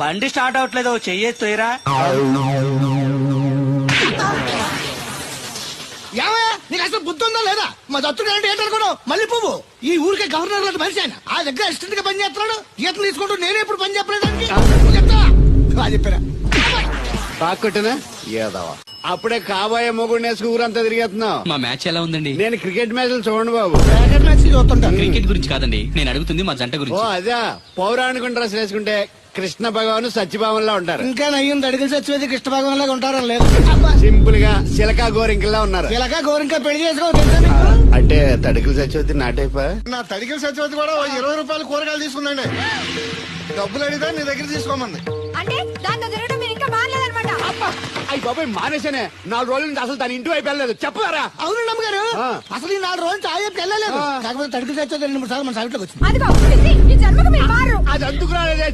బండి స్టార్ట్ అవట్లేదు, చెయ్యొచ్చురా. ఏమయ్యా నీకు అసలు బుద్ధి ఉందా లేదా? మా దత్తుడు అంటే ఏంటనుకోను మళ్ళీ పువ్వు. ఈ ఊరికే గవర్నర్ లాంటి మనిషి ఆయన. ఆ దగ్గర అసిస్టెంట్ గా పని చేస్తున్నాడు. ఈతలు తీసుకుంటూ నేనే ఇప్పుడు పని చెప్పలేదానికి చెప్పారా? తాకొట్టినా ఏదవా అప్పుడే కాబోయే మొగుడు నేసుకు ఊరంతా తిరిగేస్తున్నావు. మా మ్యాచ్ ఎలా ఉందండి? నేను క్రికెట్ మ్యాచ్లు చూడండి బాబు. క్రికెట్ మ్యాచ్ చూస్తుంటా. క్రికెట్ గురించి కాదండి, నేను అడుగుతుంది మా జంట ఓ గురించి. అదే పౌరాణిక డ్రెస్ వేసుకుంటే కృష్ణ భగవాన్ సత్యభావంలా ఉంటారు. ఇంకా నయ్యం అడిగిన చచ్చిపోతే కృష్ణ భాగం లాగా ఉంటారని లేదు. సింపుల్ గా చిలకా గోరింకల్లా ఉన్నారు. ఇలాగా గోరింకా పెళ్లి చేసుకోవచ్చు. అంటే తడికలు సత్యవతి నాటైపా. నా తడికిల సత్యవతి కూడా 20 రూపాయలు కూరగాయలు తీసుకుందండి. డబ్బులు అడిగితే నీ దగ్గర తీసుకోమంది. అంటే దాంతో తిరగడం మీరు ఇంకా మారలేదన్నమాట. అయ్యి బాబాయ్ మానేశానే. 4 రోజుల నుంచి అసలు తన ఇంటి వైపు వెళ్ళలేదు. చెప్పారా? అవును నమ్మగారు, అసలు ఈ 4 రోజులు ఆయప్పకి వెళ్ళలేదు. కాకపోతే తడికి చచ్చిపోతే 2-3 సార్లు మన సైట్లోకి వచ్చింది. అది బాబు ఈ జన్మకు మీరు మారు. అది అందుకు రాలేదే.